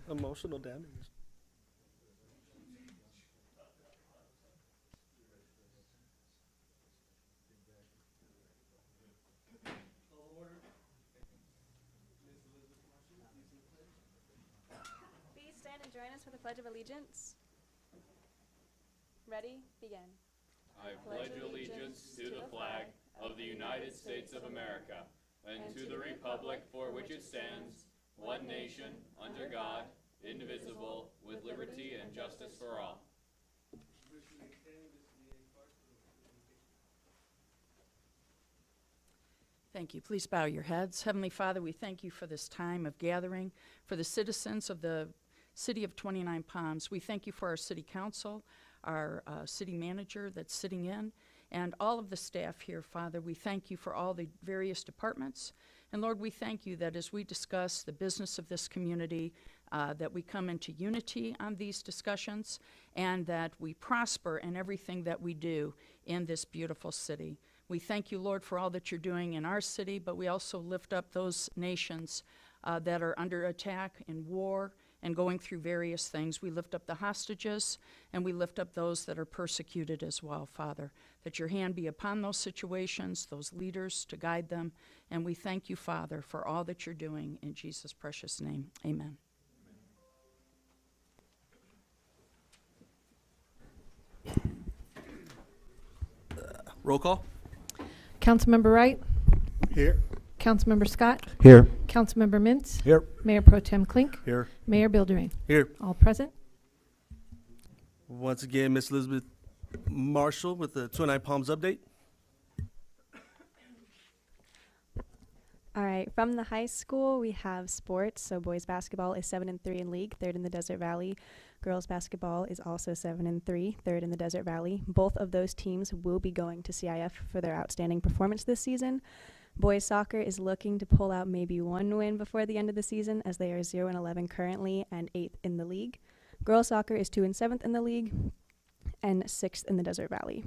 Emotional damage. Please stand and join us for the Pledge of Allegiance. Ready? Begin. I pledge allegiance to the flag of the United States of America and to the republic for which it stands, one nation, under God, indivisible, with liberty and justice for all. Thank you. Please bow your heads. Heavenly Father, we thank you for this time of gathering, for the citizens of the city of 29 Palms. We thank you for our city council, our city manager that's sitting in, and all of the staff here, Father. We thank you for all the various departments. And Lord, we thank you that as we discuss the business of this community, that we come into unity on these discussions, and that we prosper in everything that we do in this beautiful city. We thank you, Lord, for all that you're doing in our city, but we also lift up those nations that are under attack in war and going through various things. We lift up the hostages, and we lift up those that are persecuted as well, Father, that your hand be upon those situations, those leaders, to guide them. And we thank you, Father, for all that you're doing. In Jesus' precious name, amen. Roll call. Councilmember Wright, Here. Councilmember Scott, Here. Councilmember Mintz, Here. Mayor Pro Tem Klink, Here. Mayor Bilderine. Here. All present. Once again, Miss Elizabeth Marshall with the 29 Palms update. All right, from the high school, we have sports. So boys basketball is 7-3 in league, third in the Desert Valley. Girls basketball is also 7-3, third in the Desert Valley. Both of those teams will be going to CIF for their outstanding performance this season. Boys soccer is looking to pull out maybe one win before the end of the season, as they are 0-11 currently and 8th in the league. Girls soccer is 2-7 in the league and 6th in the Desert Valley.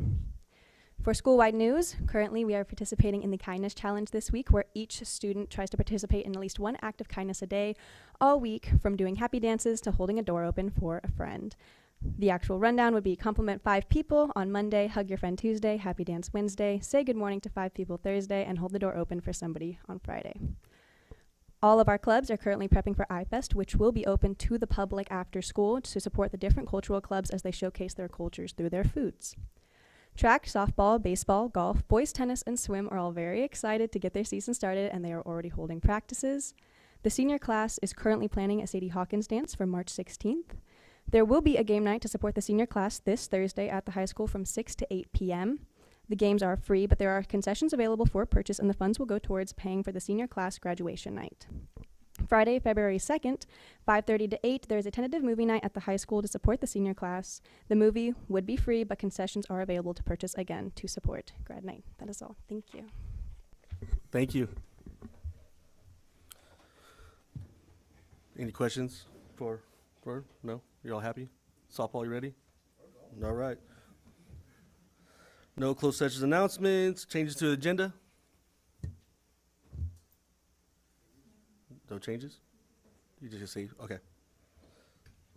For school-wide news, currently we are participating in the Kindness Challenge this week, where each student tries to participate in at least one act of kindness a day all week, from doing happy dances to holding a door open for a friend. The actual rundown would be compliment 5 people on Monday, hug your friend Tuesday, happy dance Wednesday, say good morning to 5 people Thursday, and hold the door open for somebody on Friday. All of our clubs are currently prepping for iFest, which will be open to the public after school to support the different cultural clubs as they showcase their cultures through their foods. Track, softball, baseball, golf, boys tennis, and swim are all very excited to get their season started, and they are already holding practices. The senior class is currently planning a Sadie Hawkins dance for March 16th. There will be a game night to support the senior class this Thursday at the high school from 6 to 8 p.m. The games are free, but there are concessions available for purchase, and the funds will go towards paying for the senior class graduation night. Friday, February 2nd, 5:30 to 8, there is a tentative movie night at the high school to support the senior class. The movie would be free, but concessions are available to purchase again to support grad night. That is all. Thank you. Thank you. Any questions for no? You're all happy? Softball, you ready? All right. No closed sessions announcements. Changes to the agenda? No changes? You just say, okay.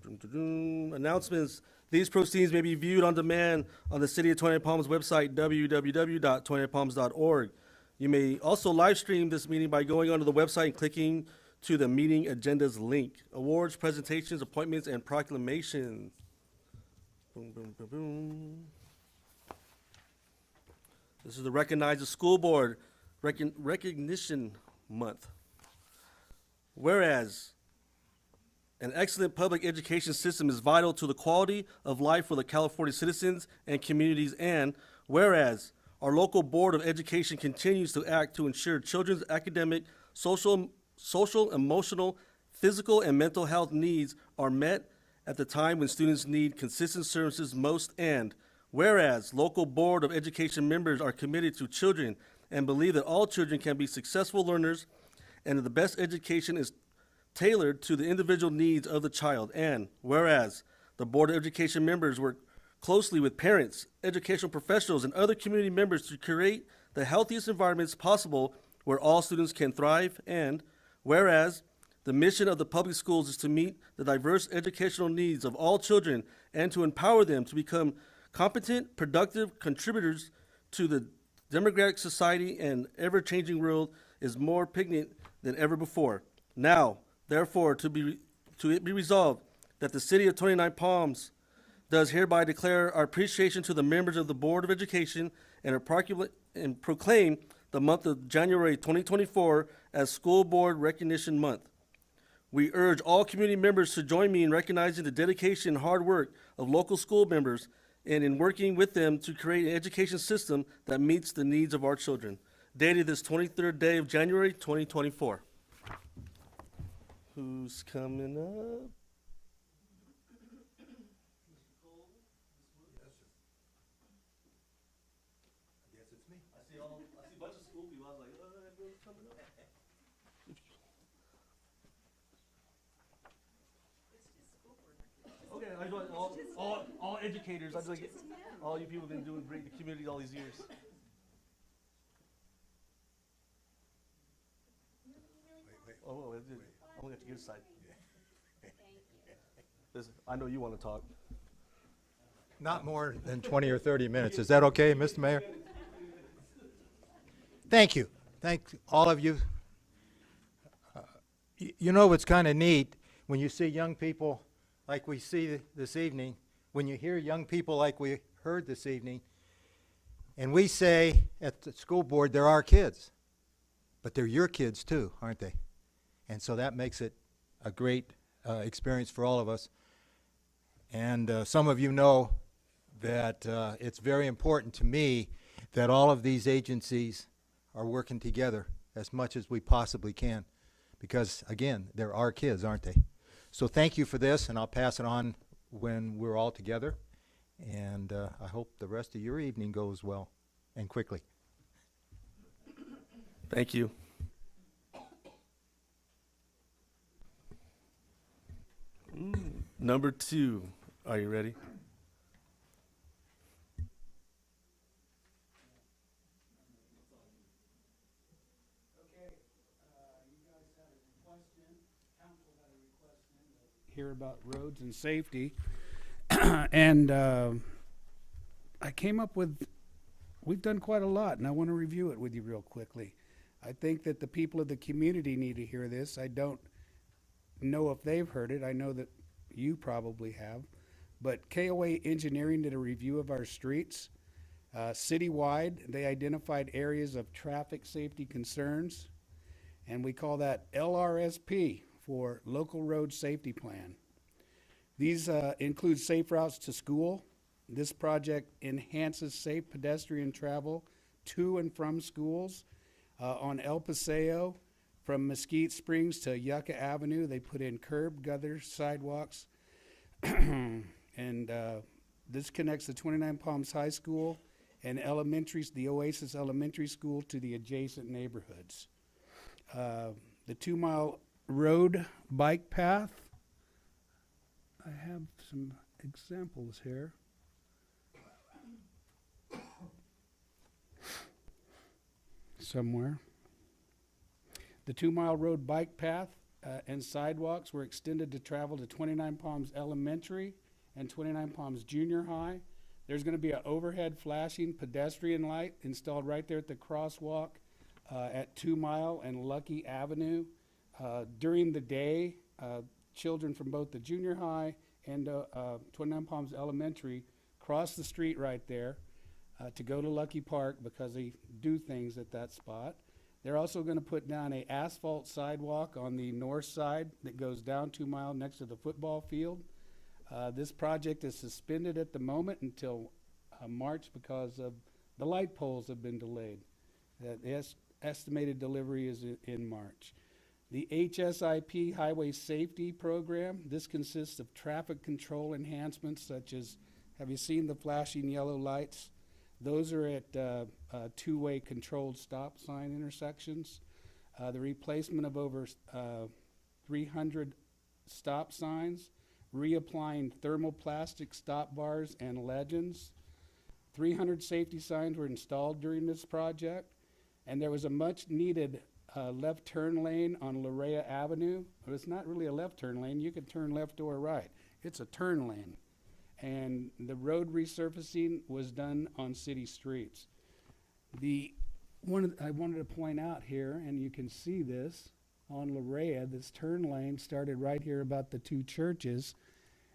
Announcements. These proceedings may be viewed on demand on the City of 29 Palms website, www.29palms.org. You may also live stream this meeting by going onto the website and clicking to the meeting agendas link. Awards, presentations, appointments, and proclamations. Boom, boom, boom, boom. This is the Recognize the School Board Recognition Month. Whereas an excellent public education system is vital to the quality of life for the California citizens and communities, and whereas our local Board of Education continues to act to ensure children's academic, social, emotional, physical, and mental health needs are met at the time when students need consistent services most, and whereas local Board of Education members are committed to children and believe that all children can be successful learners and that the best education is tailored to the individual needs of the child. And whereas the Board of Education members work closely with parents, educational professionals, and other community members to create the healthiest environments possible where all students can thrive. And whereas The mission of the public schools is to meet the diverse educational needs of all children and to empower them to become competent, productive contributors to the democratic society and ever-changing world is more poignant than ever before. Now, therefore, to it be resolved that the City of 29 Palms does hereby declare our appreciation to the members of the Board of Education and proclaim the month of January 2024 as School Board Recognition Month. We urge all community members to join me in recognizing the dedication and hard work of local school members and in working with them to create an education system that meets the needs of our children. Dated this 23rd day of January 2024. Who's coming up? I see a bunch of school people. I was like, everyone's coming up. Okay, I just want all educators. I just like all you people have been doing great in the community all these years. Oh, I'm gonna get to your side. Listen, I know you want to talk. Not more than 20 or 30 minutes. Is that okay, Mr. Mayor? Thank you. Thank all of you. You know what's kind of neat when you see young people like we see this evening, when you hear young people like we heard this evening, and we say at the school board, they're our kids, but they're your kids too, aren't they? And so that makes it a great experience for all of us. And some of you know that it's very important to me that all of these agencies are working together as much as we possibly can. Because, again, they're our kids, aren't they? So thank you for this, and I'll pass it on when we're all together. And I hope the rest of your evening goes well and quickly. Thank you. Number 2, are you ready? Hear about roads and safety. And I came up with, we've done quite a lot, and I want to review it with you real quickly. I think that the people of the community need to hear this. I don't know if they've heard it. I know that you probably have. But KOA Engineering did a review of our streets. Citywide, they identified areas of traffic safety concerns, and we call that LRSP, for Local Road Safety Plan. These include safe routes to school. This project enhances safe pedestrian travel to and from schools. On El Paseo, from Mesquite Springs to Yucca Avenue, they put in curb, gutters, sidewalks. And this connects the 29 Palms High School and the Oasis Elementary School to the adjacent neighborhoods. The 2-mile road bike path. I have some examples here. Somewhere. The 2-mile road bike path and sidewalks were extended to travel to 29 Palms Elementary and 29 Palms Junior High. There's going to be an overhead flashing pedestrian light installed right there at the crosswalk at 2 Mile and Lucky Avenue. During the day, children from both the junior high and 29 Palms Elementary cross the street right there to go to Lucky Park because they do things at that spot. They're also going to put down an asphalt sidewalk on the north side that goes down 2 Mile next to the football field. This project is suspended at the moment until March because of the light poles have been delayed. The estimated delivery is in March. The HSIP Highway Safety Program, this consists of traffic control enhancements such as, have you seen the flashing yellow lights? Those are at two-way controlled stop sign intersections. The replacement of over 300 stop signs, reapplying thermoplastic stop bars and legends. 300 safety signs were installed during this project, and there was a much needed a left turn lane on Larea Avenue. But it's not really a left turn lane. You can turn left or right. It's a turn lane. And the road resurfacing was done on city streets. I wanted to point out here, and you can see this on Larea, this turn lane started right here about the two churches,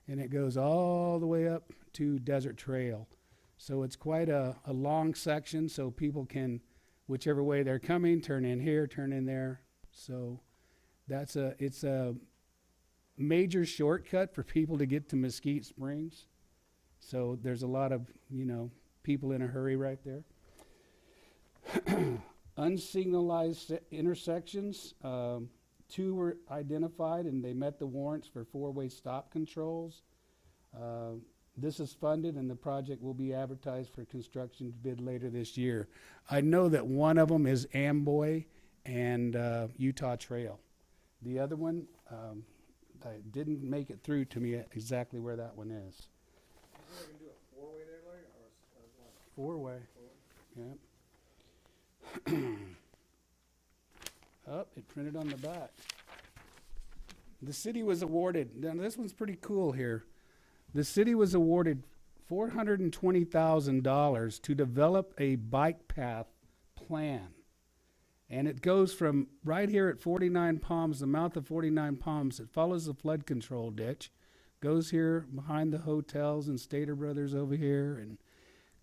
and it goes all the way up to Desert Trail. So it's quite a long section, so people can, whichever way they're coming, turn in here, turn in there. So it's a major shortcut for people to get to Mesquite Springs. So there's a lot of, people in a hurry right there. Unsignalized intersections, 2 were identified and they met the warrants for 4-way stop controls. This is funded and the project will be advertised for construction bid later this year. I know that one of them is Amboy and Utah Trail. The other one, didn't make it through to me exactly where that one is. Is there going to do a 4-way there, Larry, or 4-way, yeah. Oh, it printed on the back. The city was awarded, now this one's pretty cool here. The city was awarded $420,000 to develop a bike path plan. And it goes from right here at 49 Palms, the mouth of 49 Palms. It follows the flood control ditch, goes here behind the hotels and Stater Brothers over here, and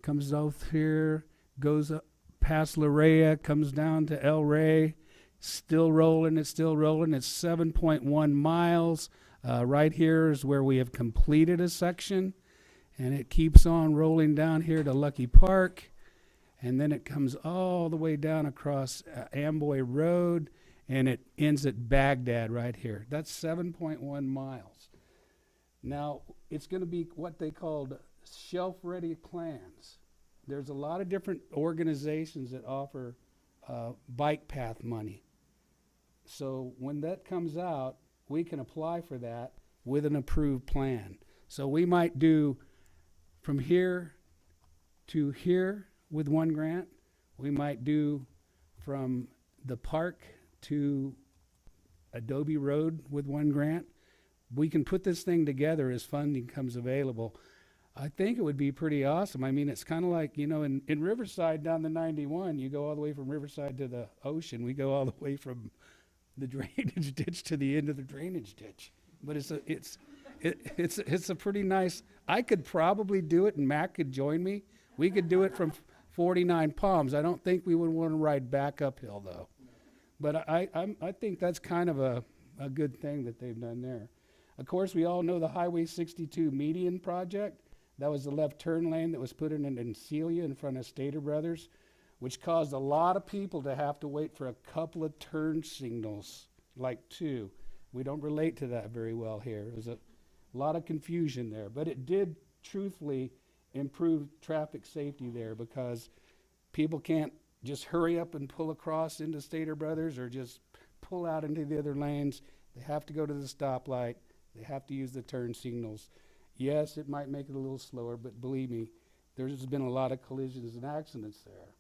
comes out here, goes up past Larea, comes down to El Rey. Still rolling, it's still rolling. It's 7.1 miles. Right here is where we have completed a section, and it keeps on rolling down here to Lucky Park, and then it comes all the way down across Amboy Road, and it ends at Baghdad right here. That's 7.1 miles. Now, it's going to be what they called shelf-ready plans. There's a lot of different organizations that offer bike path money. So when that comes out, we can apply for that with an approved plan. So we might do from here to here with one grant. We might do from the park to Adobe Road with one grant. We can put this thing together as funding comes available. I think it would be pretty awesome. I mean, it's kind of like, in Riverside down the 91, you go all the way from Riverside to the ocean. We go all the way from the drainage ditch to the end of the drainage ditch. But it's a pretty nice. I could probably do it, and Mac could join me. We could do it from 49 Palms. I don't think we would want to ride back uphill though. But I think that's kind of a good thing that they've done there. Of course, we all know the Highway 62 median project. That was the left turn lane that was put in Celia in front of Stater Brothers, which caused a lot of people to have to wait for a couple of turn signals, like 2. We don't relate to that very well here. There's a lot of confusion there, but it did truthfully improve traffic safety there because people can't just hurry up and pull across into Stater Brothers or just pull out into the other lanes. They have to go to the stoplight. They have to use the turn signals. Yes, it might make it a little slower, but believe me, there's been a lot of collisions and accidents there.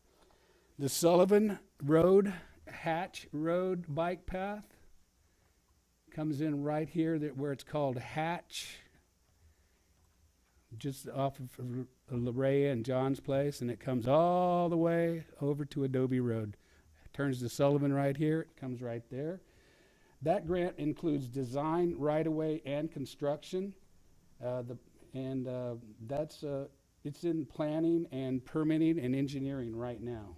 The Sullivan Road, Hatch Road bike path comes in right here where it's called Hatch, just off of Larea and John's Place, and it comes all the way over to Adobe Road. It turns to Sullivan right here, it comes right there. That grant includes design, right-of-way, and construction. It's in planning and permitting and engineering right now.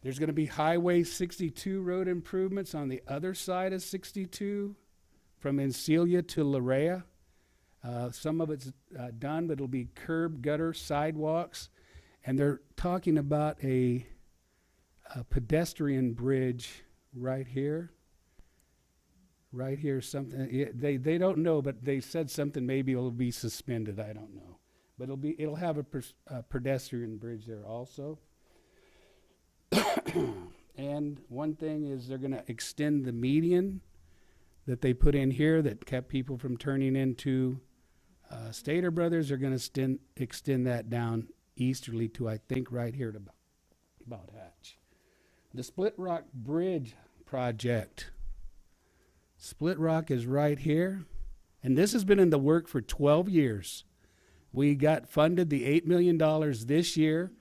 There's going to be Highway 62 road improvements on the other side of 62 from Encilia to Larea. Some of it's done, but it'll be curb, gutter, sidewalks. And they're talking about a pedestrian bridge right here. Right here, something they don't know, but they said something. Maybe it'll be suspended. I don't know, but it'll have a pedestrian bridge there also. And one thing is they're going to extend the median that they put in here that kept people from turning into Stater Brothers. Are going to extend that down easterly to I think right here to about Hatch. The Split Rock Bridge project. Split Rock is right here, and this has been in the work for 12 years. We got funded the $8 million this year.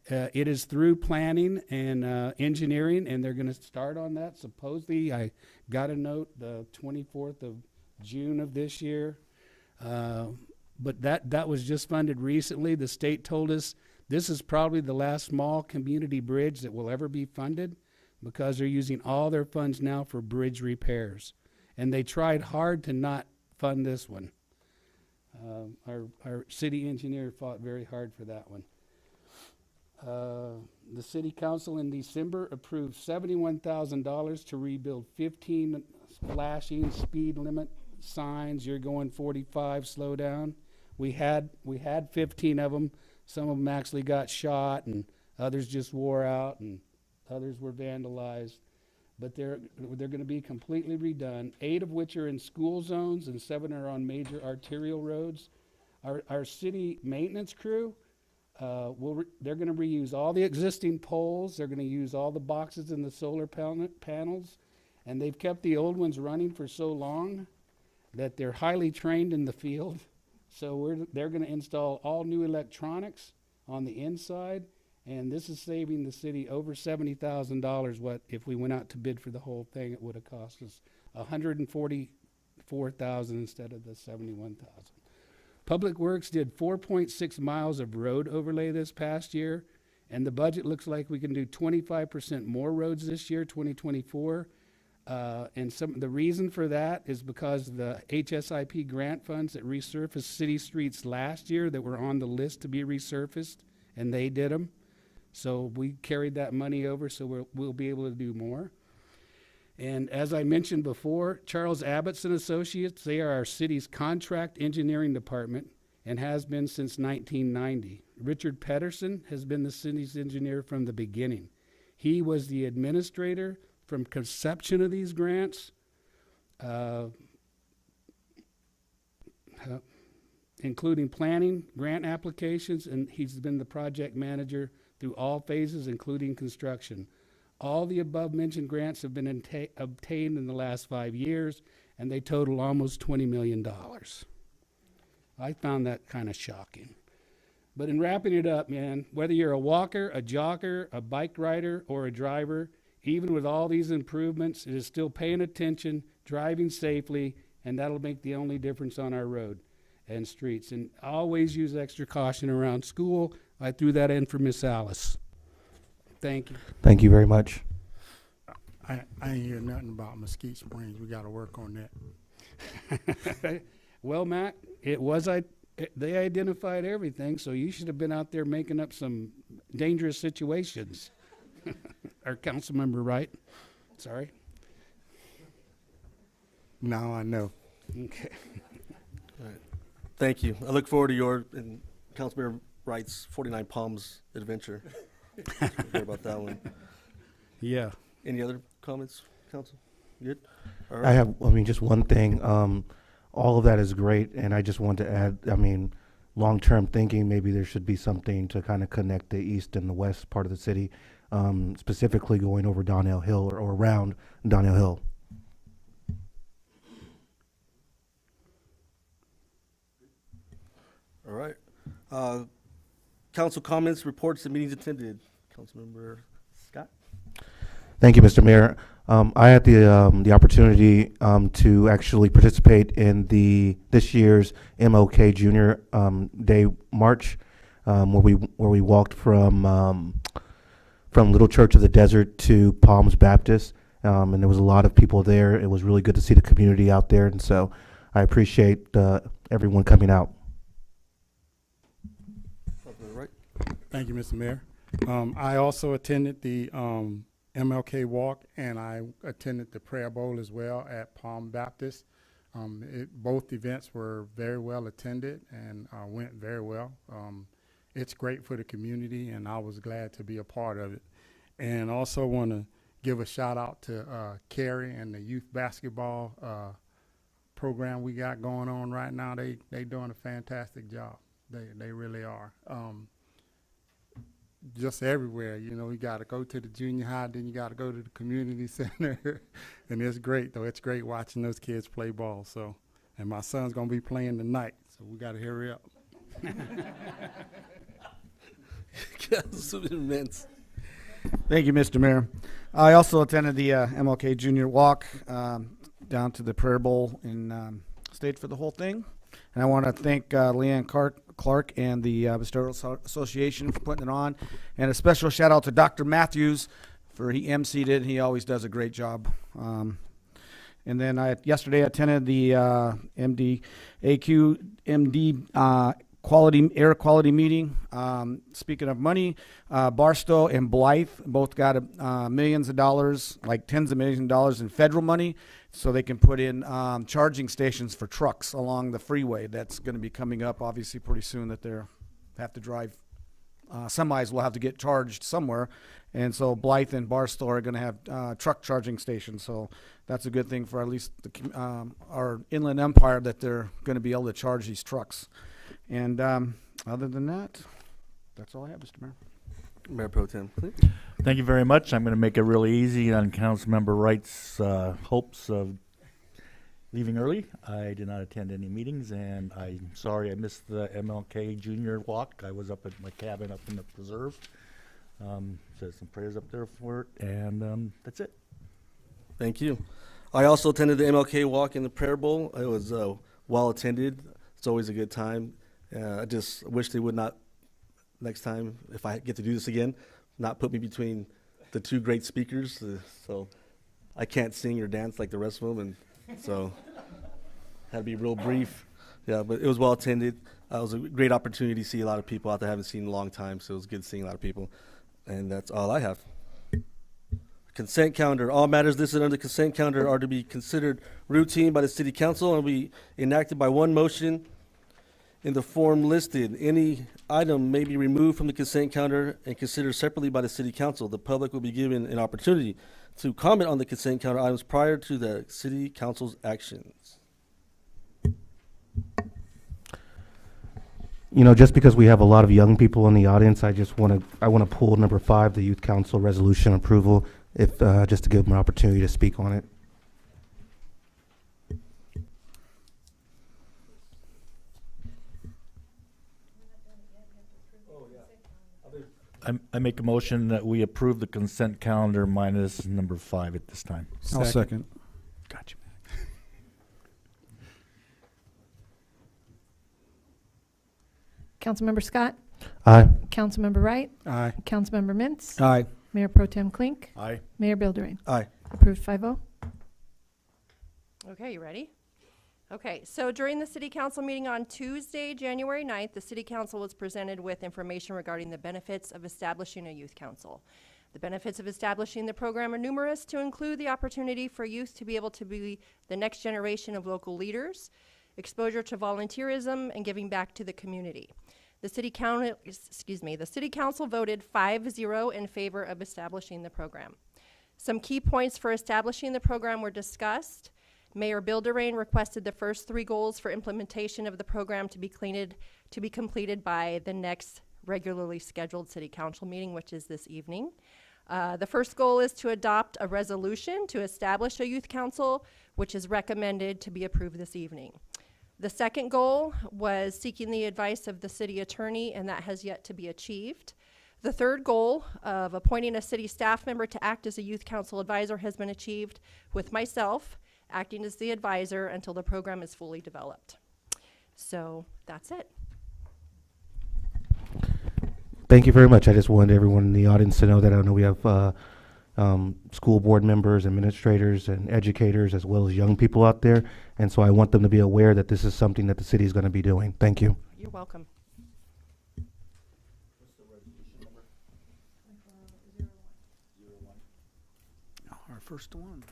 It is through planning and engineering, and they're going to start on that. Supposedly, I got a note the 24th of June of this year. But that was just funded recently. The state told us this is probably the last small community bridge that will ever be funded because they're using all their funds now for bridge repairs. And they tried hard to not fund this one. Our city engineer fought very hard for that one. The city council in December approved $71,000 to rebuild 15 flashing speed limit signs. You're going 45, slow down. We had 15 of them. Some of them actually got shot, and others just wore out, and others were vandalized. But they're going to be completely redone. 8 of which are in school zones, and 7 are on major arterial roads. Our city maintenance crew, they're going to reuse all the existing poles. They're going to use all the boxes and the solar panels, and they've kept the old ones running for so long that they're highly trained in the field. So they're going to install all new electronics on the inside, and this is saving the city over $70,000. What if we went out to bid for the whole thing? It would have cost us $144,000 instead of the $71,000. Public Works did 4.6 miles of road overlay this past year, and the budget looks like we can do 25% more roads this year, 2024. And the reason for that is because the HSIP grant funds that resurfaced city streets last year that were on the list to be resurfaced, and they did them. So we carried that money over, so we'll be able to do more. And as I mentioned before, Charles Abbott's and Associates, they are our city's contract engineering department and has been since 1990. Richard Pedersen has been the city's engineer from the beginning. He was the administrator from conception of these grants, including planning, grant applications, and he's been the project manager through all phases, including construction. All the above-mentioned grants have been obtained in the last 5 years, and they total almost $20 million. I found that kind of shocking. But in wrapping it up, man, whether you're a walker, a jogger, a bike rider, or a driver, even with all these improvements, it is still paying attention, driving safely, and that'll make the only difference on our road and streets. And always use extra caution around school. I threw that in for Miss Alice. Thank you. Thank you very much. I ain't hear nothing about Mesquite Springs. We got to work on that. Well, Matt, they identified everything, so you should have been out there making up some dangerous situations. Our council member, right? Sorry. Now I know. Okay. All right. Thank you. I look forward to your and Councilmember Wright's 49 Palms adventure. Forget about that one. Yeah. Any other comments, Council? Good? All I right. have, just one thing. All of that is great, and I just want to add, long-term thinking, maybe there should be something to kind of connect the east and the west part of the city, specifically going over Donnell Hill or around Donnell Hill. All right. Council comments, reports, and meetings attended. Councilmember Scott? Thank you, Mr. Mayor. I had the opportunity to actually participate in this year's MLK Junior Day March, where we walked from Little Church of the Desert to Palms Baptist, and there was a lot of people there. It was really good to see the community out there, and so I appreciate everyone coming out. Right. Thank you, Mr. Mayor. I also attended the MLK Walk, and I attended the Prayer Bowl as well at Palm Baptist. Both events were very well attended and went very well. It's great for the community, and I was glad to be a part of it. And also want to give a shout out to Carrie and the youth basketball program we got going on right now. They doing a fantastic job. They really are. just everywhere. You know, you got to go to the junior high, then you got to go to the community center, and it's great though. It's great watching those kids play ball. So, and my son's gonna be playing tonight, so we got to hurry up. Councilman Mintz. Thank you, Mr. Mayor. I also attended the MLK Junior Walk down to the Prayer Bowl and stayed for the whole thing. And I want to thank Leanne Clark and the Pastoral Association for putting it on. And a special shout out to Dr. Matthews for he emceed it. He always does a great job. And then yesterday I attended the MD air quality meeting. Speaking of money, Barstow and Blythe both got millions of dollars, like tens of millions of dollars in federal money, so they can put in charging stations for trucks along the freeway. That's going to be coming up obviously pretty soon, that they have to drive. Semis will have to get charged somewhere, and so Blythe and Barstow are going to have truck charging stations. So that's a good thing for at least our Inland Empire, that they're going to be able to charge these trucks. And other than that, that's all I have, Mr. Mayor. Mayor Pro Tem, please. Thank you very much. I'm going to make it really easy on Councilmember Wright's hopes of leaving early. I did not attend any meetings, and I'm sorry I missed the MLK Junior Walk. I was up at my cabin up in the preserve. Said some prayers up there for it, and that's it. Thank you. I also attended the MLK Walk in the Prayer Bowl. It was well attended. It's always a good time. I just wish they would not, next time, if I get to do this again, not put me between the two great speakers. So I can't sing or dance like the rest of them, and so had to be real brief. Yeah, but it was well attended. It was a great opportunity to see a lot of people out there I haven't seen in a long time, so it was good seeing a lot of people. And that's all I have. Consent calendar. All matters listed under the consent calendar are to be considered routine by the City Council and will be enacted by one motion in the form listed. Any item may be removed from the consent calendar and considered separately by the City Council. The public will be given an opportunity to comment on the consent calendar items prior to the City Council's actions. You know, just because we have a lot of young people in the audience, I want to pull number 5, the Youth Council resolution approval, if just to give them an opportunity to speak on it. I make a motion that we approve the consent calendar minus number 5 at this time. I'll second. Gotcha. Councilmember Scott, Aye. Councilmember Wright, Aye. Councilmember Mintz, Aye. Mayor Pro Tem Klink, Aye. Mayor Bildering. Aye. Approved 5-0. Okay, you ready? Okay, so during the City Council meeting on Tuesday, January 9th, the City Council was presented with information regarding the benefits of establishing a youth council. The benefits of establishing the program are numerous, to include the opportunity for youth to be able to be the next generation of local leaders, exposure to volunteerism, and giving back to the community. The City Council voted 5-0 in favor of establishing the program. Some key points for establishing the program were discussed. Mayor Bildering requested the first 3 goals for implementation of the program to be completed by the next regularly scheduled City Council meeting, which is this evening. The first goal is to adopt a resolution to establish a youth council, which is recommended to be approved this evening. The second goal was seeking the advice of the city attorney, and that has yet to be achieved. The third goal of appointing a city staff member to act as a youth council advisor has been achieved, with myself acting as the advisor until the program is fully developed. So that's it. Thank you very much. I just wanted everyone in the audience to know that I know we have school board members, administrators, and educators, as well as young people out there. And so I want them to be aware that this is something that the city is going to be doing. Thank you. You're welcome. Our first one.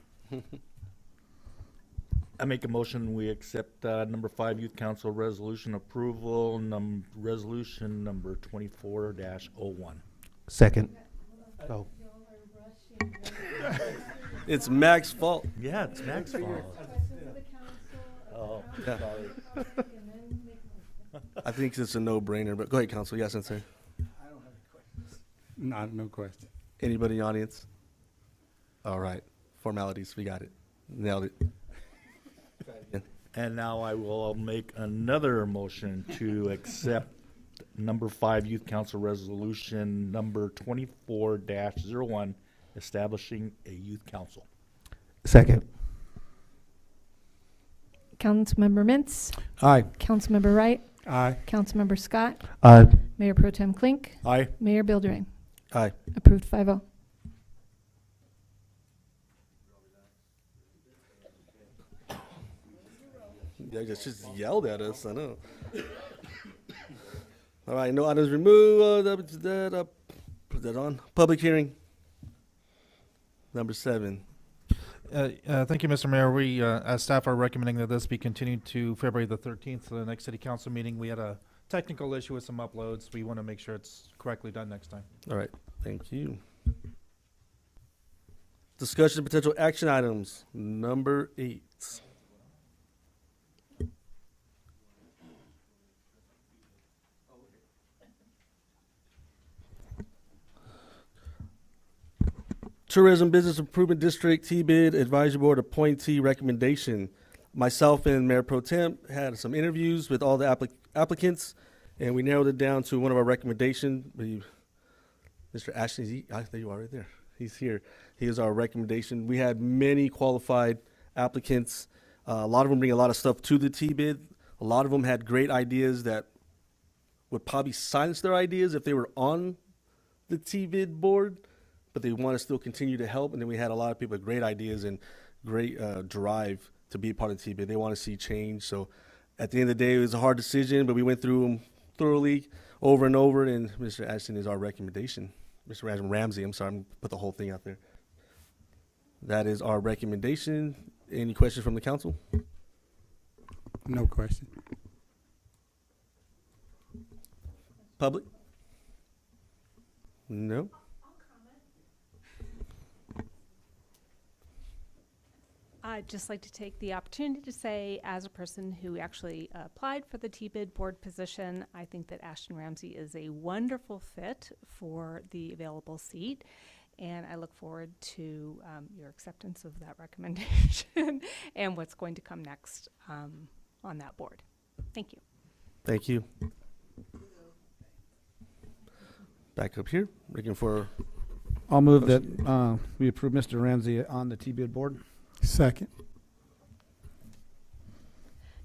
I make a motion we accept number 5 Youth Council resolution approval, resolution number 24-01. Second. Oh. It's Mac's fault. Yeah, it's Mac's fault. Oh, Yeah. sorry. I think it's a no-brainer, but go ahead, Council. Yes, Sensei. I don't have any questions. No question. Anybody in the audience? All right. Formalities, we got it. Nailed it. And now I will make another motion to accept number 5 Youth Council Resolution number 24-01, establishing a youth council. Second. Councilmember Mintz, Aye. Councilmember Wright, Aye. Councilmember Scott, Aye. Mayor Pro Tem Klink, Aye. Mayor Buildering. Aye. Approved 5-0. Yeah, just yelled at us. I know. All right, no items removed. Put that on. Public hearing. Number 7. Thank you, Mr. Mayor. We, as staff, are recommending that this be continued to February the 13th, the next city council meeting. We had a technical issue with some uploads. We want to make sure it's correctly done next time. All right, thank you. Discussion of potential action items. Number 8. Tourism Business Improvement District TBID Advisory Board appointee recommendation. Myself and Mayor Pro Tem had some interviews with all the applicants, and we narrowed it down to one of our recommendations. Mr. Ashley, there you are right there. He's here. He is our recommendation. We had many qualified applicants. A lot of them bring a lot of stuff to the TBID. A lot of them had great ideas that would probably silence their ideas if they were on the TBID board, but they want to still continue to help. And then we had a lot of people with great ideas and great drive to be a part of the TBID. They want to see change. So at the end of the day, it was a hard decision, but we went through them thoroughly over and over, and Mr. Ashton is our recommendation. Mr. Ramsey, I'm sorry, I'm gonna put the whole thing out there. That is our recommendation. Any questions from the council? No question. Public? No? I'd just like to take the opportunity to say, as a person who actually applied for the TBID board position, I think that Ashton Ramsey is a wonderful fit for the available seat, and I look forward to your acceptance of that recommendation and what's going to come next on that board. Thank you. Thank you. Back up here, looking for. I'll move that we approve Mr. Ramsey on the TBID board. Second.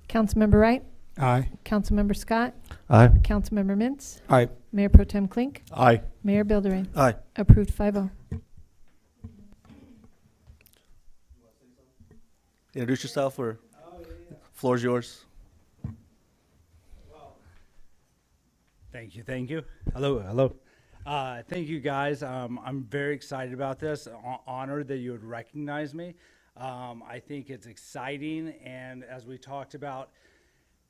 Councilmember Wright, Aye. Councilmember Scott, Aye. Councilmember Mintz, Aye. Mayor Pro Tem Klink, Aye. Mayor Buildering. Aye. Approved 5-0. Introduce yourself, or floor's yours. Thank you. Hello. Thank you, guys. I'm very excited about this. Honored that you would recognize me. I think it's exciting, and as we talked about,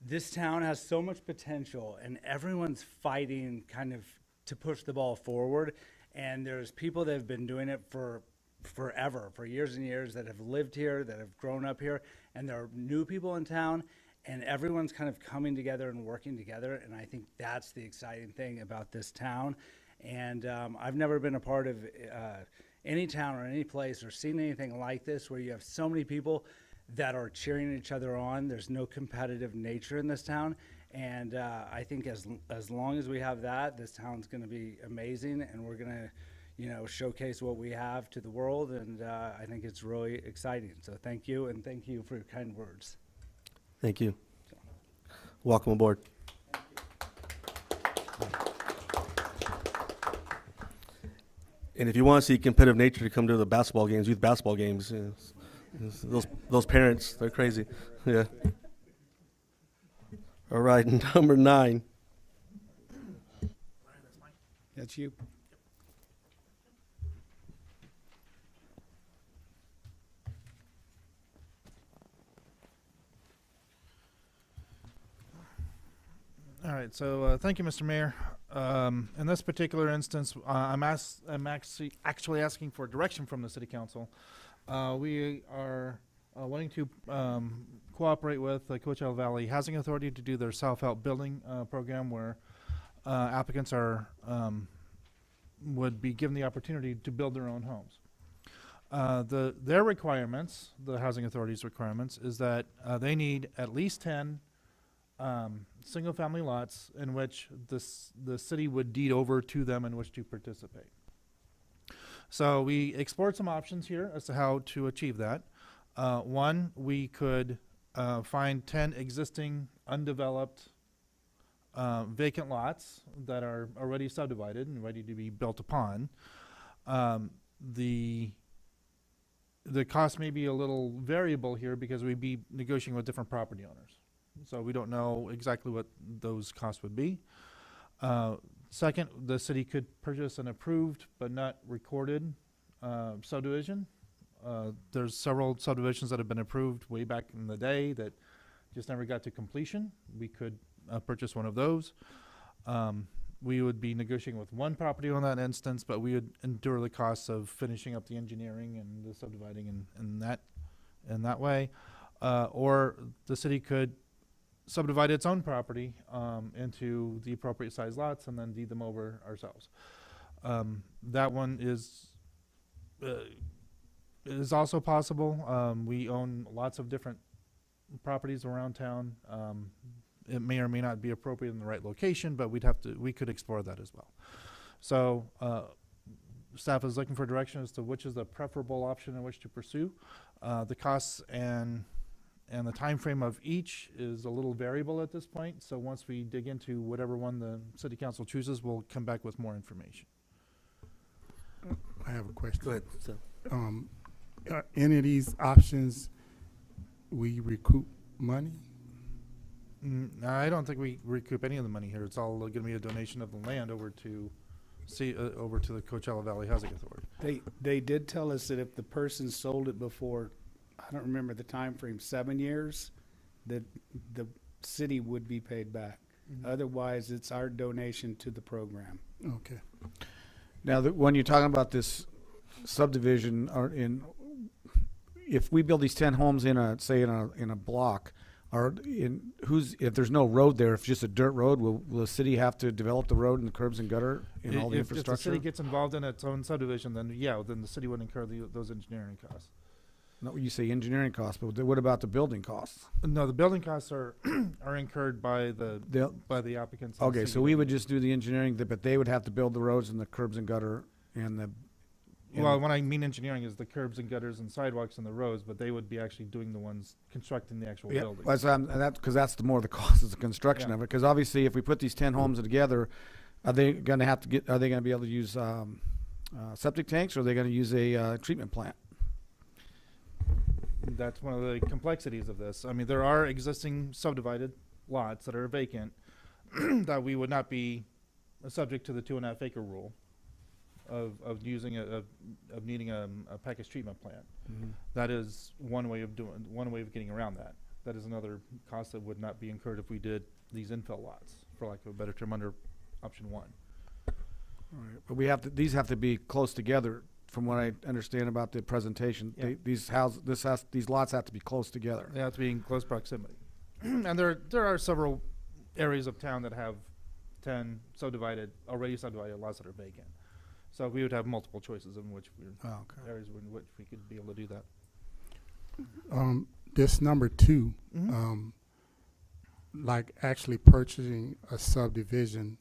this town has so much potential, and everyone's fighting kind of to push the ball forward. And there's people that have been doing it for forever, for years and years, that have lived here, that have grown up here, and there are new people in town. And everyone's kind of coming together and working together, and I think that's the exciting thing about this town. And I've never been a part of any town or any place or seen anything like this, where you have so many people that are cheering each other on. There's no competitive nature in this town, and I think as long as we have that, this town's going to be amazing, and we're going to, showcase what we have to the world. And I think it's really exciting. So thank you, and thank you for your kind words. Thank you. Welcome aboard. And if you want to see competitive nature, to come to the basketball games, youth basketball games. Those parents, they're crazy. Yeah. All right, number 9. That's you. All right, so thank you, Mr. Mayor. In this particular instance, I'm actually asking for direction from the City Council. We are wanting to cooperate with the Coachella Valley Housing Authority to do their self-help building program, where applicants are would be given the opportunity to build their own homes. Their requirements, the housing authority's requirements, is that they need at least 10 single-family lots in which the city would deed over to them in which to participate. So we explored some options here as to how to achieve that. One, we could find 10 existing undeveloped vacant lots that are already subdivided and ready to be built upon. The cost may be a little variable here because we'd be negotiating with different property owners. So we don't know exactly what those costs would be. Second, the city could purchase an approved but not recorded subdivision. There's several subdivisions that have been approved way back in the day that just never got to completion. We could purchase one of those. We would be negotiating with one property on that instance, but we would endure the costs of finishing up the engineering and the subdividing in that way. Or the city could subdivide its own property into the appropriate size lots and then deed them over ourselves. That one is also possible. We own lots of different properties around town. It may or may not be appropriate in the right location, but we could explore that as well. So staff is looking for direction as to which is the preferable option in which to pursue. The costs and the time frame of each is a little variable at this point. So once we dig into whatever one the city council chooses, we'll come back with more information. I have a question. Go ahead. So, Any of these options, we recoup money? I don't think we recoup any of the money here. It's all going to be a donation of the land over to the Coachella Valley Housing Authority. They did tell us that if the person sold it before, I don't remember the time frame, 7 years, that the city would be paid back. Otherwise, it's our donation to the program. Okay. Now, when you're talking about this subdivision, if we build these 10 homes in a block, if there's no road there, if it's just a dirt road, will the city have to develop the road and the curbs and gutter and all the infrastructure? If the city gets involved in its own subdivision, then the city would incur those engineering costs. No, you say engineering costs, but what about the building costs? No, the building costs are incurred by the applicants. and Okay, the so city. we would just do the engineering, but they would have to build the roads and the curbs and gutter and the. Well, when I mean engineering is the curbs and gutters and sidewalks and the roads, but they would be actually doing the ones constructing the actual building. Because that's the more the cost is the construction of it. Because obviously, if we put these 10 homes together, are they going to be able to use septic tanks, or are they going to use a treatment plant? That's one of the complexities of this. I mean, there are existing subdivided lots that are vacant that we would not be subject to the 2.5 acre rule of needing a package treatment plant. That is one way of getting around that. That is another cost that would not be incurred if we did these infill lots, for lack of a better term, under option 1. All right. But these have to be close together. From what I understand about the presentation, Yeah. these lots have to be close together. They have to be in close proximity. And there are several areas of town that have 10 already subdivided lots that are vacant. So we would have multiple choices in which areas in which we could be able to do that. This number 2, like actually purchasing a subdivision,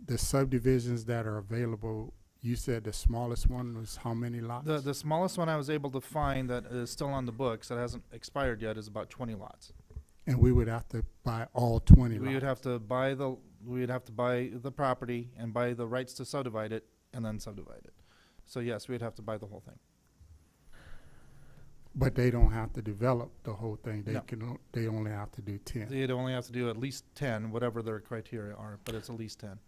the subdivisions that are available, you said the smallest one was how many lots? The smallest one I was able to find that is still on the books, that hasn't expired yet, is about 20 lots. And we would have to buy all 20 lots? We would have to buy the property and buy the rights to subdivide it and then subdivide it. So yes, we'd have to buy the whole thing. But they don't have to develop the whole thing. No. They only have to do 10. They'd only have to do at least 10, whatever their criteria are, but it's at least 10.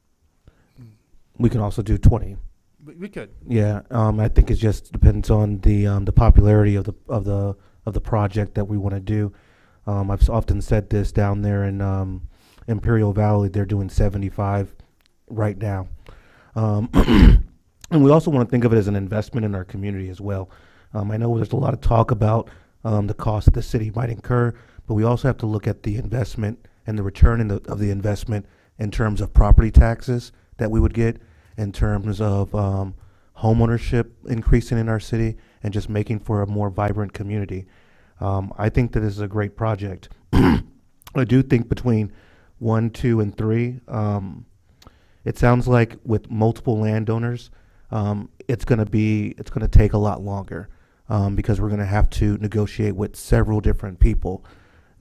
We can also do 20. We could. Yeah, I think it just depends on the popularity of the project that we want to do. I've often said this down there in Imperial Valley. They're doing 75 right now, and we also want to think of it as an investment in our community as well. I know there's a lot of talk about the cost that the city might incur, but we also have to look at the investment and the return of the investment in terms of property taxes that we would get. in terms of homeownership increasing in our city and just making for a more vibrant community. I think that this is a great project. I do think between 1, 2, and 3, it sounds like with multiple landowners, it's going to take a lot longer because we're going to have to negotiate with several different people.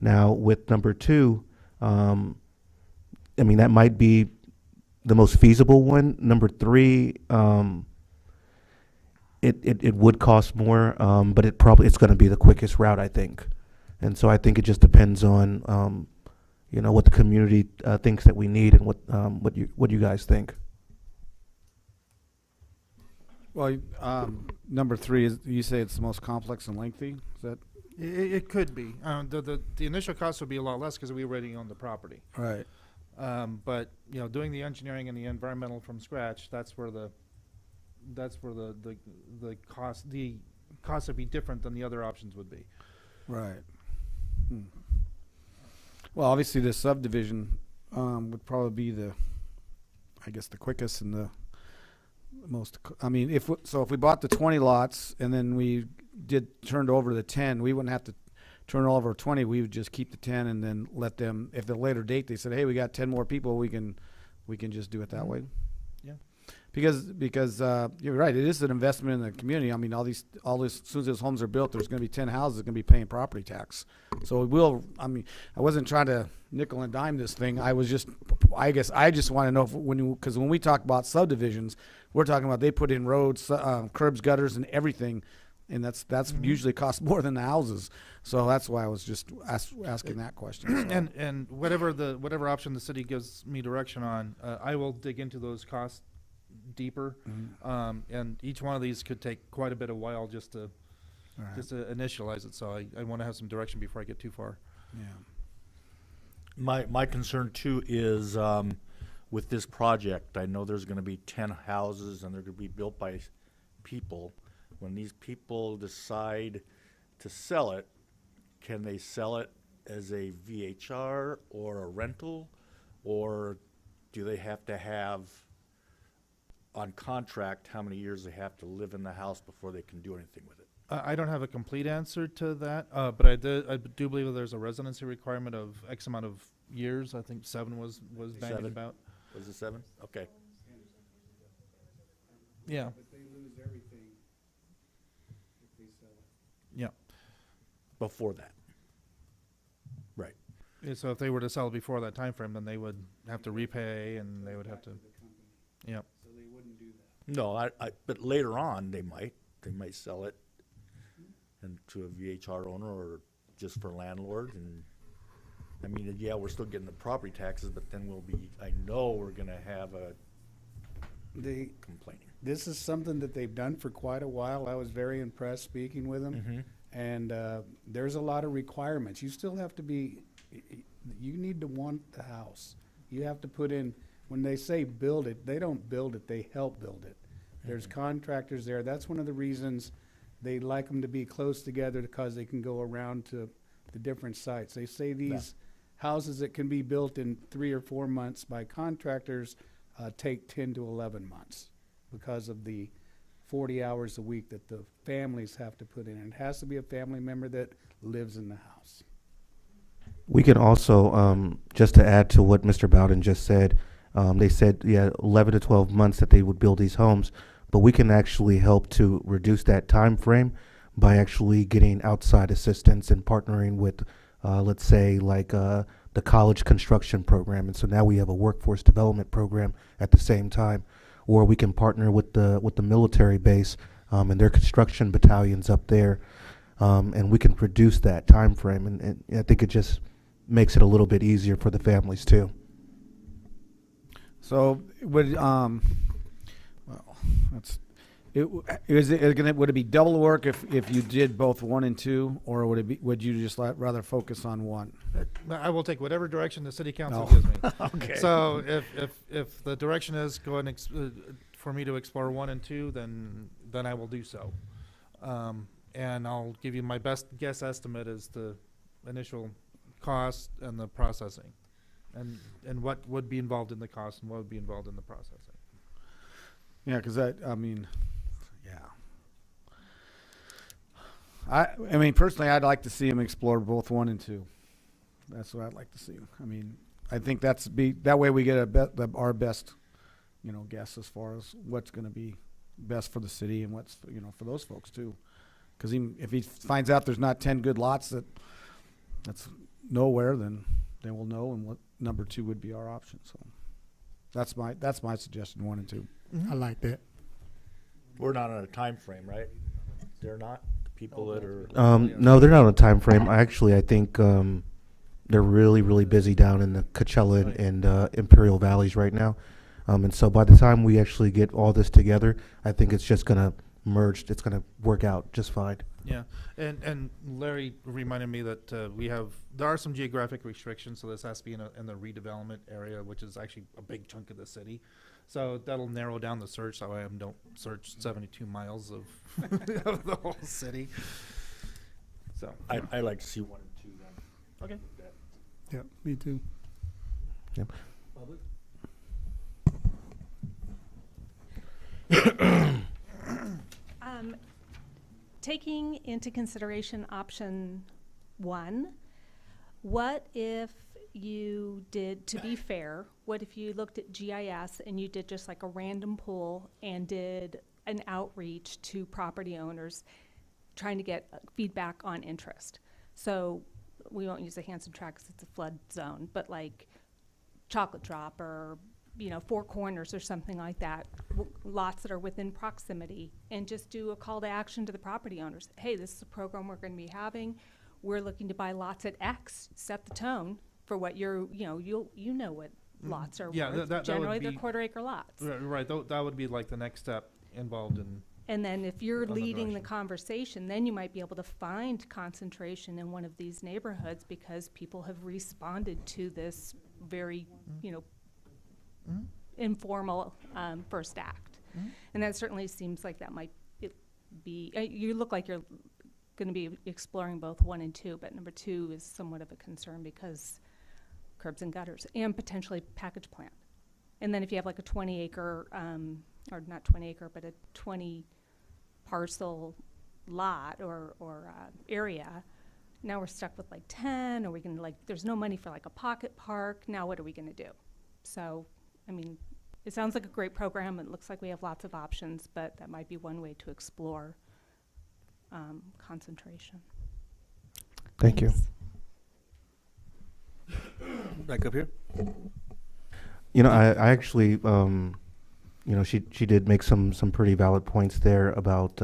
Now, with number 2, I mean, that might be the most feasible one. Number 3, it would cost more, but it's going to be the quickest route, I think. And so I think it just depends on, what the community thinks that we need and what you guys think. Well, number 3 is, you say it's the most complex and lengthy. Is that It could be. The initial cost would be a lot less because we already own the property. right? But doing the engineering and the environmental from scratch, that's where the cost would be different than the other options would be. Right. Well, obviously, the subdivision would probably be the quickest and the most. I mean, if we bought the 20 lots and then we turned over the 10, we wouldn't have to turn over 20. We would just keep the 10 and then let them. If at a later date they said, "Hey, we got 10 more people," we can just do it that way. Yeah. Because you're right, it is an investment in the community. I mean, all this, as soon as those homes are built, there's going to be 10 houses going to be paying property tax. So it will. I mean, I wasn't trying to nickel and dime this thing. I guess I just want to know because when we talk about subdivisions, we're talking about they put in roads, curbs, gutters, and everything, and that's usually costs more than the houses. So that's why I was just asking that question. So. And whatever option the city gives me direction on, I will dig into those costs deeper, and each one of these could take quite a bit of while just to initialize it. So I want to have some direction before I get too far. My concern too is with this project, I know there's going to be 10 houses and they're going to be built by people. When these people decide to sell it, can they sell it as a VHR or a rental, or do they have to have on contract how many years they have to live in the house before they can do anything with it? I don't have a complete answer to that, but I do believe that there's a residency requirement of X amount of years. I think 7 was bandied 7? about. Was it 7? Okay. Yeah. But they lose everything if they sell it. Yeah. Before that. Right. Yeah, so if they were to sell it before that time frame, then they would have to repay, and they would have to. Yeah. So they wouldn't do that. No, but later on they might sell it and to a VHR owner or just for landlord. And I mean, yeah, we're still getting the property taxes, but then I know we're gonna have a complaining. This is something that they've done for quite a while. I was very impressed speaking with them. And there's a lot of requirements. You still have to you need to want the house. You have to put in, when they say build it, they don't build it, they help build it. There's contractors there. That's one of the reasons they like them to be close together, because they can go around to the different sites. They say these houses that can be built in 3 or 4 months by contractors take 10 to 11 months because of the 40 hours a week that the families have to put in. And it has to be a family member that lives in the house. We can also, just to add to what Mr. Bowden just said, they said, 11 to 12 months that they would build these homes, but we can actually help to reduce that time frame by actually getting outside assistance and partnering with, let's say, like the college construction program. And so now we have a workforce development program at the same time, or we can partner with the military base and their construction battalions up there, and we can reduce that time frame. And I think it just makes it a little bit easier for the families too. So would would it be double work if you did both 1 and 2, or would you just rather focus on 1? I will take whatever direction the city council No. gives me. Okay. So if the direction is go ahead and for me to explore 1 and 2, then I will do so. And I'll give you my best guess estimate as the initial cost and the processing, and what would be involved in the cost and what would be involved in the processing. Yeah, because I mean, yeah. I mean, personally, I'd like to see them explore both 1 and 2. That's what I'd like to see. I mean, I think that way we get our best, guess as far as what's going to be best for the city and what's, for those folks too. Because if he finds out there's not 10 good lots that's nowhere, then we'll know, and what number 2 would be our option. So that's my suggestion, 1 and 2. I like that. We're not on a time frame, right? They're not the people that are. No, they're not on a time frame. I think they're really, really busy down in the Coachella and Imperial Valleys right now. And so by the time we actually get all this together, I think it's just going to merge. It's going to work out just fine. Yeah, and Larry reminded me that there are some geographic restrictions, so this has to be in the redevelopment area, which is actually a big chunk of the city. So that'll narrow down the search, so I don't search 72 miles of, of the whole city. So I like to see 1 and 2 then. okay. Yep, me too. Yep. Taking into consideration option 1, what if you did, to be fair, what if you looked at GIS and you did just like a random poll and did an outreach to property owners trying to get feedback on interest? So we won't use the Hanson tract because it's a flood zone, but like Chocolate Drop or Four Corners or something like that, lots that are within proximity, and just do a call to action to the property owners. Hey, this is a program we're going to be having. We're looking to buy lots at X. Set the tone for what you're, you know what lots are worth. That Generally, would they're be, quarter-acre lots. Right, that would be like the next step involved in. And then if you're On the leading the direction. conversation, then you might be able to find concentration in one of these neighborhoods because people have responded to this very, informal first act. And that certainly seems like that might be, you look like you're going to be exploring both 1 and 2, but number 2 is somewhat of a concern because curbs and gutters and potentially package plant. And then if you have like a 20-acre, or not 20-acre, but a 20 parcel lot or area, now we're stuck with like 10, or we can there's no money for like a pocket park. Now what are we going to do? So, I mean, it sounds like a great program. It looks like we have lots of options, but that might be one way to explore concentration. Thank you. Back up here. I actually, she did make some pretty valid points there about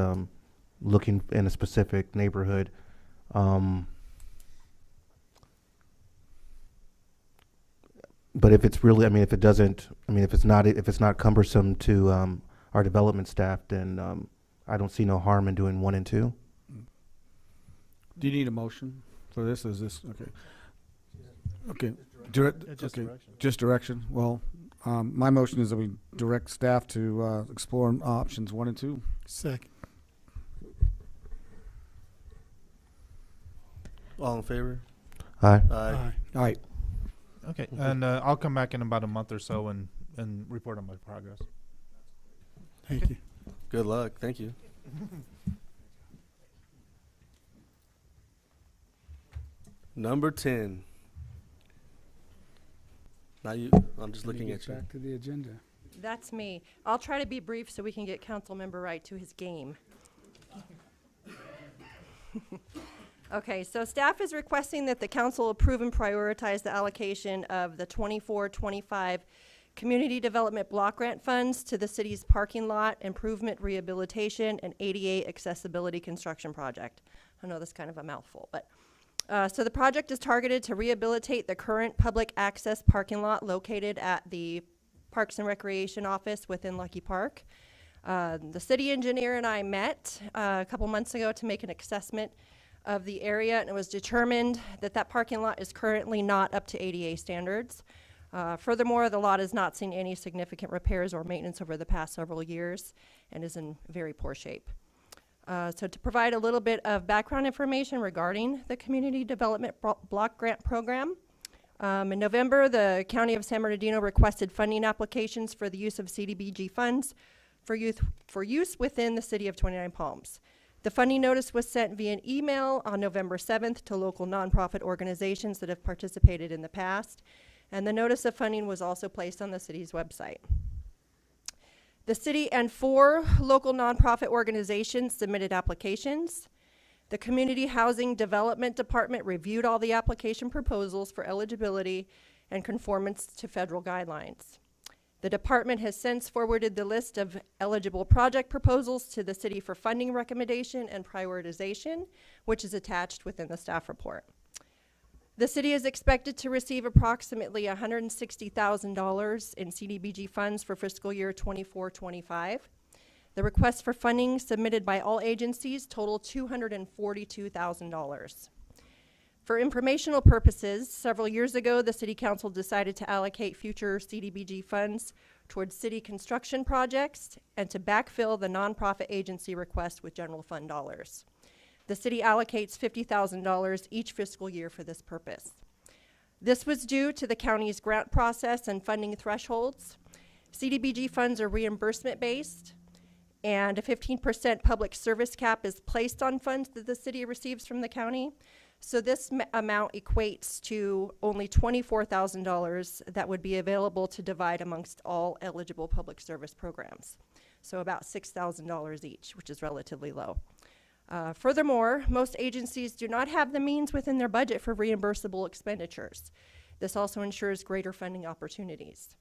looking in a specific neighborhood. But if it's really, if it's not cumbersome to our development staff, then I don't see no harm in doing 1 and 2. Do you need a motion for this? Is this okay? Okay. Just direction. Just direction. Well, my motion is that we direct staff to explore options 1 and 2. Second. All in favor? Aye. Aye. All right. Okay, and I'll come back in about a month or so and report on my progress. Thank you. Good luck. Thank you. Number 10. Not you. I'm just looking at you. Back to the agenda. That's me. I'll try to be brief so we can get Councilmember Wright to his game. Okay, so staff is requesting that the council approve and prioritize the allocation of the 24-25 Community Development Block Grant funds to the city's parking lot improvement rehabilitation and ADA accessibility construction project. I know that's kind of a mouthful, but so the project is targeted to rehabilitate the current public access parking lot located at the Parks and Recreation office within Lucky Park. The city engineer and I met a couple months ago to make an assessment of the area, and it was determined that that parking lot is currently not up to ADA standards. Furthermore, the lot has not seen any significant repairs or maintenance over the past several years and is in very poor shape. So to provide a little bit of background information regarding the Community Development Block Grant Program, in November, the County of San Bernardino requested funding applications for the use of CDBG funds for use within the city of 29 Palms. The funding notice was sent via an email on November 7th to local nonprofit organizations that have participated in the past, and the notice of funding was also placed on the city's website. The city and 4 local nonprofit organizations submitted applications. The Community Housing Development Department reviewed all the application proposals for eligibility and conformance to federal guidelines. The department has since forwarded the list of eligible project proposals to the city for funding recommendation and prioritization, which is attached within the staff report. The city is expected to receive approximately $160,000 in CDBG funds for fiscal year 24-25. The requests for funding submitted by all agencies total $242,000. For informational purposes, several years ago, the City Council decided to allocate future CDBG funds towards city construction projects and to backfill the nonprofit agency request with general fund dollars. The city allocates $50,000 each fiscal year for this purpose. This was due to the county's grant process and funding thresholds. CDBG funds are reimbursement-based, and a 15% public service cap is placed on funds that the city receives from the county. So this amount equates to only $24,000 that would be available to divide amongst all eligible public service programs. So about $6,000 each, which is relatively low. Furthermore, most agencies do not have the means within their budget for reimbursable expenditures. This also ensures greater funding opportunities.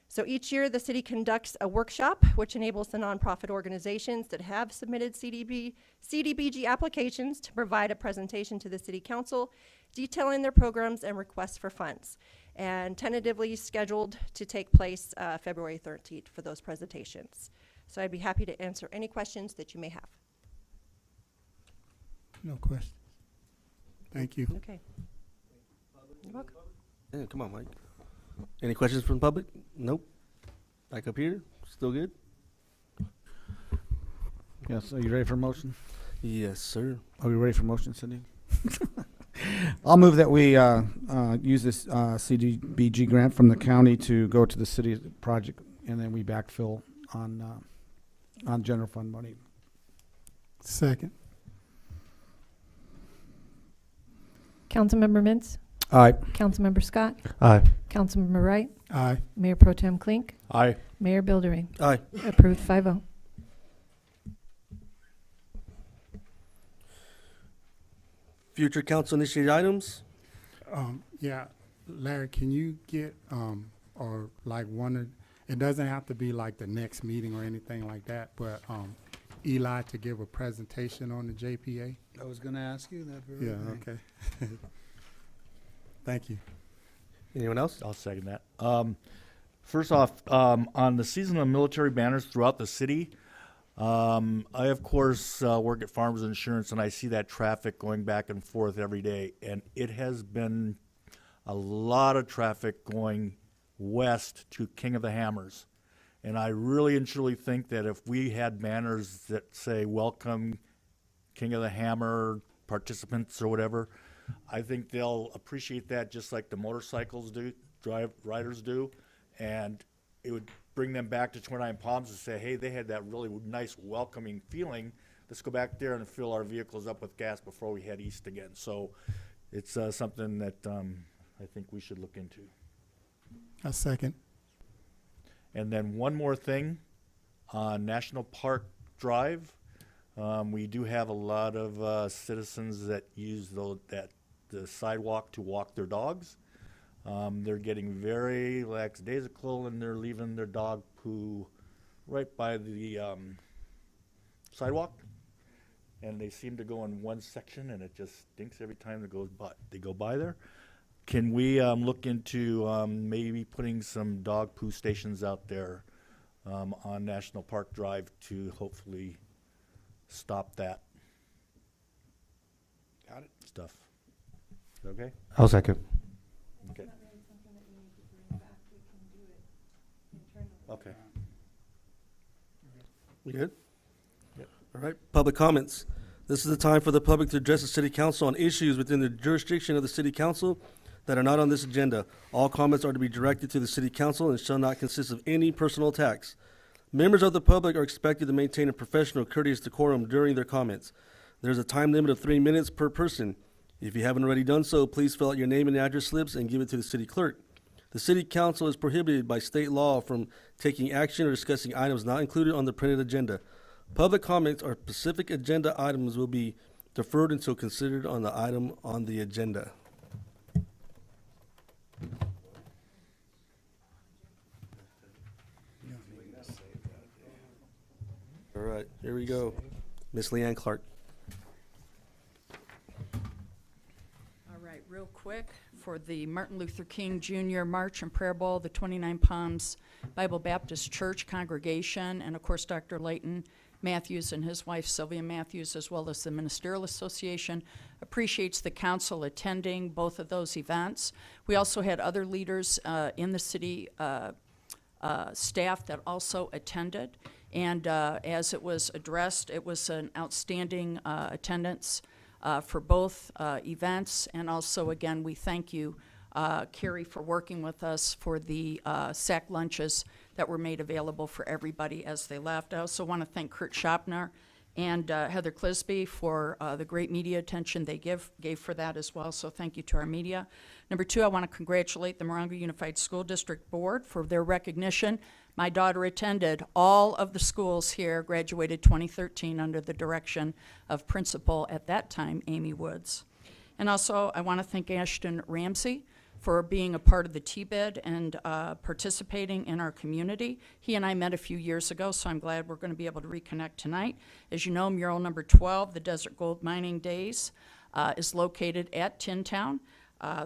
So each year, the city conducts a workshop, which enables the nonprofit organizations that have submitted CDBG applications to provide a presentation to the city council, detailing their programs and requests for funds, and tentatively scheduled to take place February 13th for those presentations. So I'd be happy to answer any questions that you may have. No questions. Thank you. Okay. You're welcome. Yeah, come on, Mike. Any questions from the public? Nope. Back up here. Still good? Yes, are you ready for a motion? Yes, sir. Are we ready for motion, Cindy? I'll move that we use this CDBG grant from the county to go to the city project, and then we backfill on general fund money. Second. Councilmember Mintz, Aye. Councilmember Scott, Aye. Councilmember Wright, Aye. Mayor Pro Tem Klink, Aye. Mayor Buildering. Aye. Approved 5-0. Future council initiated items? Yeah, Larry, can you get, or like it doesn't have to be like the next meeting or anything like that, but, Eli to give a presentation on the JPA? I was going to ask you that. Yeah, okay. Thank you. Anyone else? I'll second that. First off, on the season of military banners throughout the city, I, of course, work at Farmers Insurance, and I see that traffic going back and forth every day. And it has been a lot of traffic going west to King of the Hammers. And I really and truly think that if we had banners that say, welcome King of the Hammer participants or whatever, I think they'll appreciate that just like the motorcycles do, riders do. And it would bring them back to 29 Palms and say, hey, they had that really nice welcoming feeling. Let's go back there and fill our vehicles up with gas before we head east again. So it's something that I think we should look into. A second. And then one more thing, on National Park Drive, we do have a lot of citizens that use the sidewalk to walk their dogs. They're getting very lackadaisical, and they're leaving their dog poo right by the sidewalk. And they seem to go in one section, and it just stinks every time they go by there. Can we look into maybe putting some dog poo stations out there on National Park Drive to hopefully stop that stuff? Is that okay? I'll second. Okay. Okay. We good? Yep. All right, public comments. This is the time for the public to address the city council on issues within the jurisdiction of the city council that are not on this agenda. All comments are to be directed to the city council and shall not consist of any personal attacks. Members of the public are expected to maintain a professional, courteous decorum during their comments. There's a time limit of 3 minutes per person. If you haven't already done so, please fill out your name and address slips and give it to the city clerk. The city council is prohibited by state law from taking action or discussing items not included on the printed agenda. Public comments or specific agenda items will be deferred until considered on the item on the agenda. All right, here we go. Miss Leanne Clark. All right, real quick, for the Martin Luther King Jr. March and Prayer Bowl, the 29 Palms Bible Baptist Church congregation, and of course Dr. Layton Matthews and his wife Sylvia Matthews, as well as the Ministerial Association, appreciates the council attending both of those events. We also had other leaders in the city staff that also attended, and as it was addressed, it was an outstanding attendance for both events, and also, again, we thank you, Carrie, for working with us for the sack lunches that were made available for everybody as they left. I also want to thank Kurt Schopner and Heather Clisby for the great media attention they gave for that as well, so thank you to our media. Number two, I want to congratulate the Morongo Unified School District Board for their recognition. My daughter attended all of the schools here, graduated 2013 under the direction of principal at that time, Amy Woods. And also, I want to thank Ashton Ramsey for being a part of the TBID and participating in our community. He and I met a few years ago, so I'm glad we're going to be able to reconnect tonight. As you know, mural number 12, the Desert Gold Mining Days, is located at Tin Town.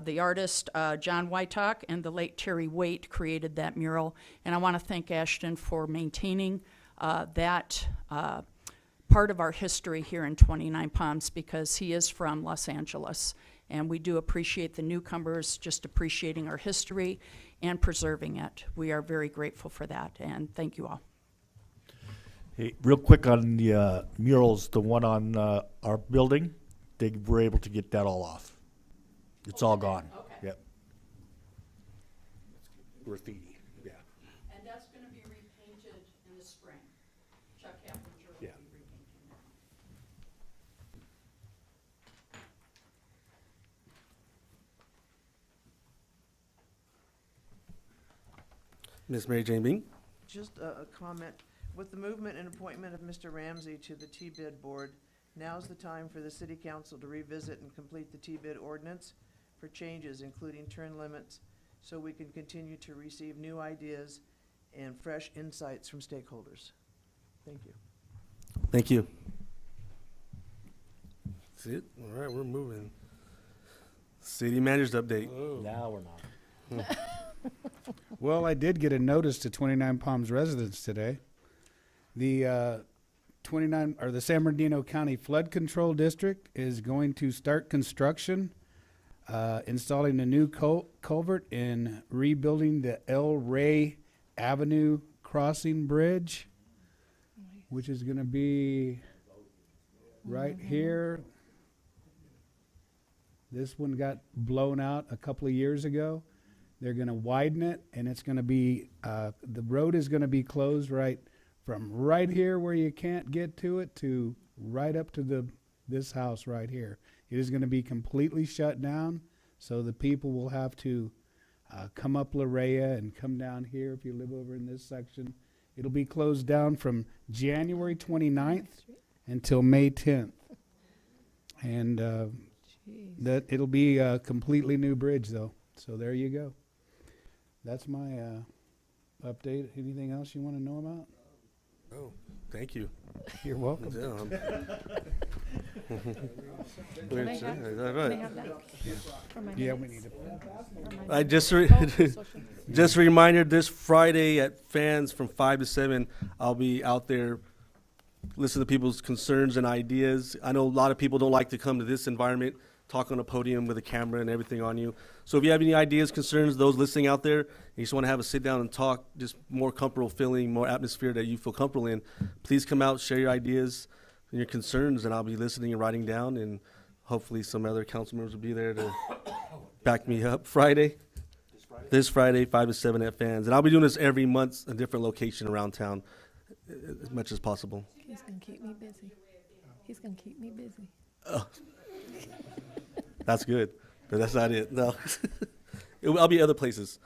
The artist John Wytock and the late Terry Waite created that mural, and I want to thank Ashton for maintaining that part of our history here in 29 Palms, because he is from Los Angeles, and we do appreciate the newcomers just appreciating our history and preserving it. We are very grateful for that, and thank you all. Hey, real quick on the murals, the one on our building, they were able to get that all off. It's all gone. Okay. Yep. Graffiti, yeah. And that's going to be repainted in the spring. Chuck Happinger will Yeah. be repainting that. Miss Mary Jane Bing. Just a comment. With the movement and appointment of Mr. Ramsey to the TBID board, now's the time for the city council to revisit and complete the TBID ordinance for changes, including turn limits, so we can continue to receive new ideas and fresh insights from stakeholders. Thank you. Thank you. That's it. All right, we're moving. City manager's update. Now we're not. Well, I did get a notice to 29 Palms residents today. The the San Bernardino County Flood Control District is going to start construction, installing a new culvert and rebuilding the El Rey Avenue crossing bridge, which is going to be right here. This one got blown out a couple of years ago. They're going to widen it, and it's going to be, the road is going to be closed from right here where you can't get to it to right up to this house right here. It is going to be completely shut down, so the people will have to come up La Rea and come down here if you live over in this section. It'll be closed down from January 29th until May 10th. And that it'll be a completely new bridge, though. So there you go. That's my update. Anything else you want to know about? Oh, thank you. You're welcome. Yeah, we need to. I just just a reminder, this Friday at Fans from 5 to 7, I'll be out there listening to people's concerns and ideas. I know a lot of people don't like to come to this environment, talk on a podium with a camera and everything on you. So if you have any ideas, concerns, those listening out there, you just want to have a sit down and talk, just more comfortable feeling, more atmosphere that you feel comfortable in, please come out, share your ideas and your concerns, and I'll be listening and writing down, and hopefully some other council members will be there to back me up. This Friday, 5 to 7 at Fans. And I'll be doing this every month, a different location around town. as much as possible. He's gonna keep me busy. He's gonna keep me busy. Oh. That's good, but that's not it. No, I'll be other places.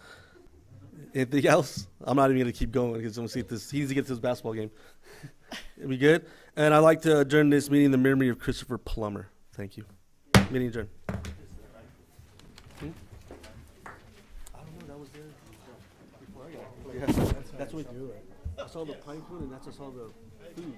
Anything else? I'm not even gonna keep going because I'm gonna see if this. He needs to get to this basketball game. We good? And I'd like to adjourn this meeting in the memory of Christopher Plummer. Thank you. Meeting adjourned. I don't know. That was there before I got. Yeah, that's what I saw the pine cone, and that's I saw the food.